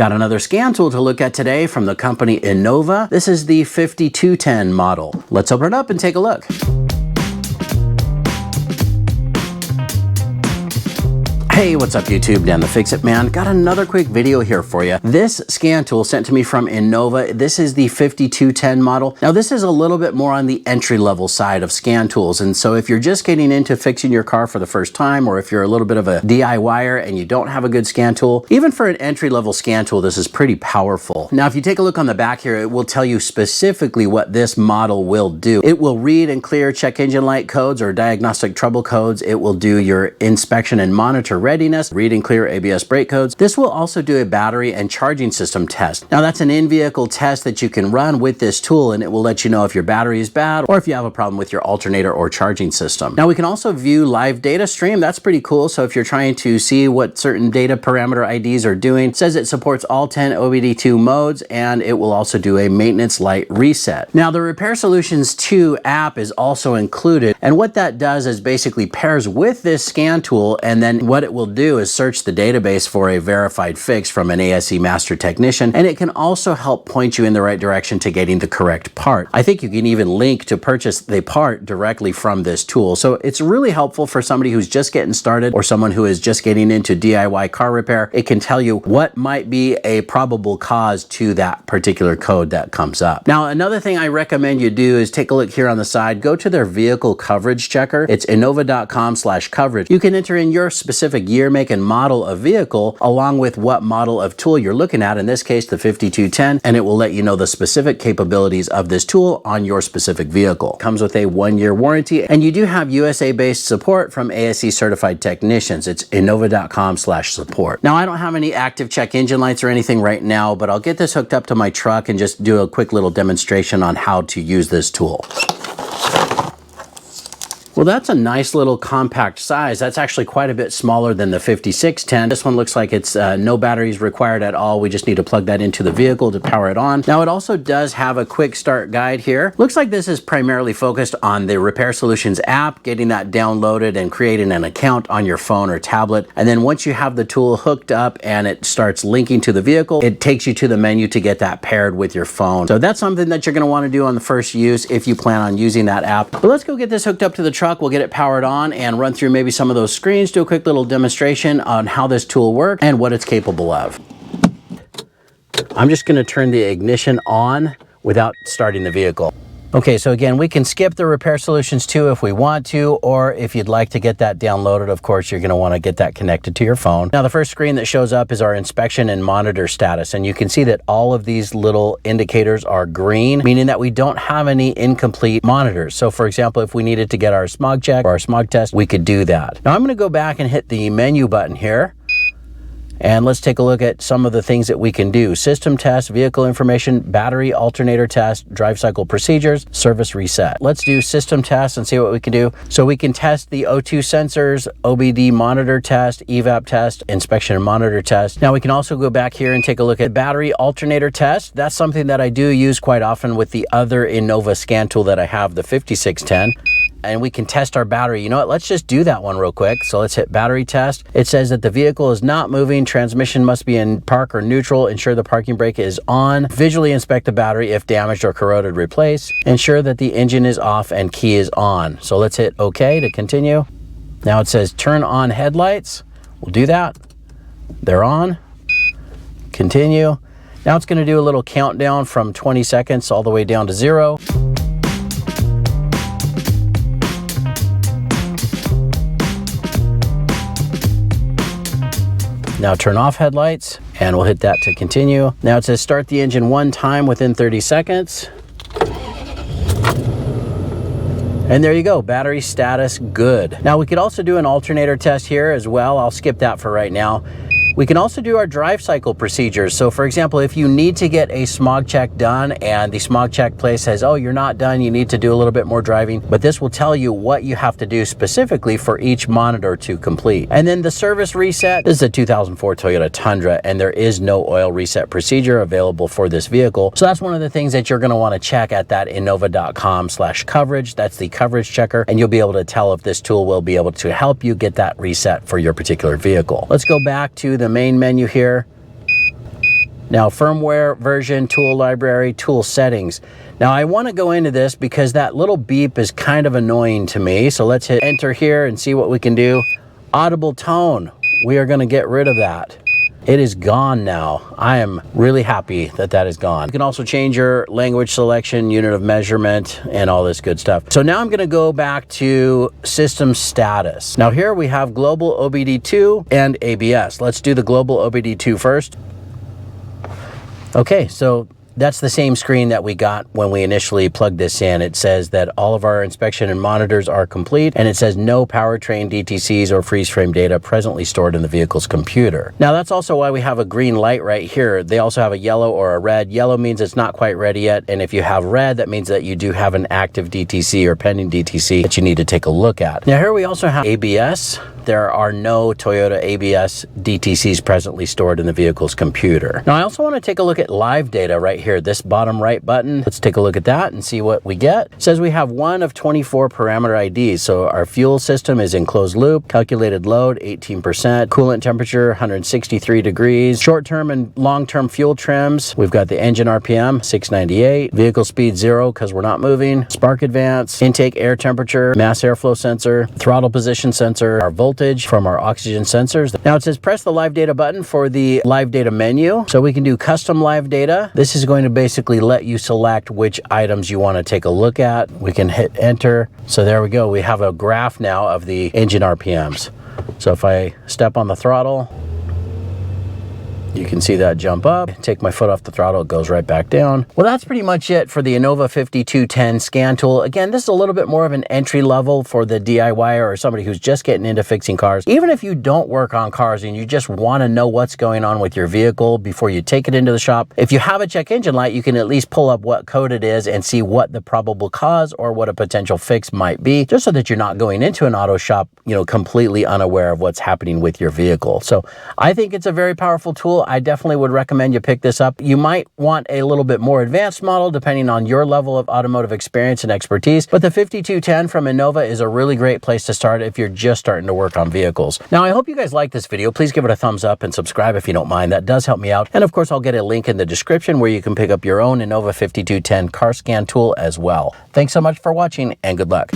Got another scan tool to look at today from the company Innova. This is the 5210 model. Let's open it up and take a look. Hey, what's up YouTube? Dan the Fix-It Man. Got another quick video here for you. This scan tool sent to me from Innova. This is the 5210 model. Now this is a little bit more on the entry-level side of scan tools, and so if you're just getting into fixing your car for the first time, or if you're a little bit of a DIYer and you don't have a good scan tool, even for an entry-level scan tool, this is pretty powerful. Now if you take a look on the back here, it will tell you specifically what this model will do. It will read and clear check engine light codes or diagnostic trouble codes. It will do your inspection and monitor readiness, read and clear ABS brake codes. This will also do a battery and charging system test. Now that's an in-vehicle test that you can run with this tool, and it will let you know if your battery is bad or if you have a problem with your alternator or charging system. Now we can also view live data stream. That's pretty cool. So if you're trying to see what certain data parameter IDs are doing, it says it supports all 10 obd-II modes, and it will also do a maintenance light reset. Now the Repair Solutions2 app is also included, and what that does is basically pairs with this scan tool, and then what it will do is search the database for a verified fix from an ASE master technician, and it can also help point you in the right direction to getting the correct part. I think you can even link to purchase the part directly from this tool. So it's really helpful for somebody who's just getting started or someone who is just getting into DIY car repair. It can tell you what might be a probable cause to that particular code that comes up. Now another thing I recommend you do is take a look here on the side, go to their vehicle coverage checker. It's innova.com/coverage. You can enter in your specific year, make, and model of vehicle along with what model of tool you're looking at, in this case the 5210, and it will let you know the specific capabilities of this tool on your specific vehicle. It comes with a 1-year warranty, and you do have USA-based support from ASE certified technicians. It's innova.com/support. Now I don't have any active check engine lights or anything right now, but I'll get this hooked up to my truck and just do a quick little demonstration on how to use this tool. Well, that's a nice little compact size. That's actually quite a bit smaller than the 5610. This one looks like it's no batteries required at all. We just need to plug that into the vehicle to power it on. Now, it also does have a quick start guide here. Looks like this is primarily focused on the Repair Solutions app, getting that downloaded and creating an account on your phone or tablet. And then once you have the tool hooked up and it starts linking to the vehicle, it takes you to the menu to get that paired with your phone. So that's something that you're going to want to do on the first use if you plan on using that app. But let's go get this hooked up to the truck. We'll get it powered on and run through maybe some of those screens, do a quick little demonstration on how this tool works and what it's capable of. I'm just going to turn the ignition on without starting the vehicle. Okay, so again, we can skip the Repair Solutions 2 if we want to, or if you'd like to get that downloaded, of course, you're going to want to get that connected to your phone. Now, the first screen that shows up is our inspection and monitor status, and you can see that all of these little indicators are green, meaning that we don't have any incomplete monitors. So, for example, if we needed to get our smog check or our smog test, we could do that. Now, I'm going to go back and hit the menu button here. And let's take a look at some of the things that we can do. System test, vehicle information, battery, alternator test, drive cycle procedures, service reset. Let's do system test and see what we can do. So we can test the O2 sensors, OBD monitor test, evap test, inspection and monitor test. Now we can also go back here and take a look at battery alternator test. That's something that I do use quite often with the other Innova scan tool that I have, the 5610. And we can test our battery. You know what, let's just do that one real quick. So let's hit battery test. It says that the vehicle is not moving, transmission must be in park or neutral, ensure the parking brake is on, visually inspect the battery if damaged or corroded, replace, ensure that the engine is off and key is on. So let's hit OK to continue. Now it says turn on headlights. We'll do that. They're on. Continue. Now it's going to do a little countdown from 20 seconds all the way down to 0. Now turn off headlights, and we'll hit that to continue. Now it says start the engine 1 time within 30 seconds. And there you go, battery status good. Now we could also do an alternator test here as well. I'll skip that for right now. We can also do our drive cycle procedures. So for example, if you need to get a smog check done and the smog check place says, oh, you're not done, you need to do a little bit more driving, but this will tell you what you have to do specifically for each monitor to complete. And then the service reset, this is a 2004 Toyota Tundra, and there is no oil reset procedure available for this vehicle. So that's one of the things that you're gonna wanna check at that innova.com/coverage. That's the coverage checker, and you'll be able to tell if this tool will be able to help you get that reset for your particular vehicle. Let's go back to the main menu here. Now, firmware, version, tool library, tool settings. Now, I want to go into this because that little beep is kind of annoying to me. So let's hit enter here and see what we can do. Audible tone. We are going to get rid of that. It is gone now. I am really happy that that is gone. You can also change your language selection, unit of measurement, and all this good stuff. So now I'm going to go back to system status. Now here we have global obd-II and ABS. Let's do the global obd-II first. Okay, so that's the same screen that we got when we initially plugged this in. It says that all of our inspection and monitors are complete, and it says no powertrain DTCs or freeze frame data presently stored in the vehicle's computer. Now that's also why we have a green light right here. They also have a yellow or a red. Yellow means it's not quite ready yet, and if you have red, that means that you do have an active DTC or pending DTC that you need to take a look at. Now here we also have ABS. There are no Toyota ABS DTCs presently stored in the vehicle's computer. Now I also want to take a look at live data right here, this bottom right button. Let's take a look at that and see what we get. It says we have one of 24 parameter IDs. So our fuel system is in closed loop, calculated load 18%, coolant temperature 163 degrees, short-term and long-term fuel trims. We've got the engine RPM 698, vehicle speed 0 because we're not moving, spark advance, intake air temperature, mass airflow sensor, throttle position sensor, our voltage from our oxygen sensors. Now it says press the live data button for the live data menu. So we can do custom live data. This is going to basically let you select which items you want to take a look at. We can hit enter. So there we go. We have a graph now of the engine RPMs. So if I step on the throttle, you can see that jump up. Take my foot off the throttle, it goes right back down. Well, that's pretty much it for the Innova 5210 scan tool. Again, this is a little bit more of an entry level for the DIYer or somebody who's just getting into fixing cars. Even if you don't work on cars and you just want to know what's going on with your vehicle before you take it into the shop, if you have a check engine light, you can at least pull up what code it is and see what the probable cause or what a potential fix might be, just so that you're not going into an auto shop, completely unaware of what's happening with your vehicle. So I think it's a very powerful tool. I definitely would recommend you pick this up. You might want a little bit more advanced model depending on your level of automotive experience and expertise, but the 5210 from Innova is a really great place to start if you're just starting to work on vehicles. Now, I hope you guys like this video. Please give it a thumbs up and subscribe if you don't mind. That does help me out. And of course, I'll get a link in the description where you can pick up your own Innova 5210 car scan tool as well. Thanks so much for watching and good luck.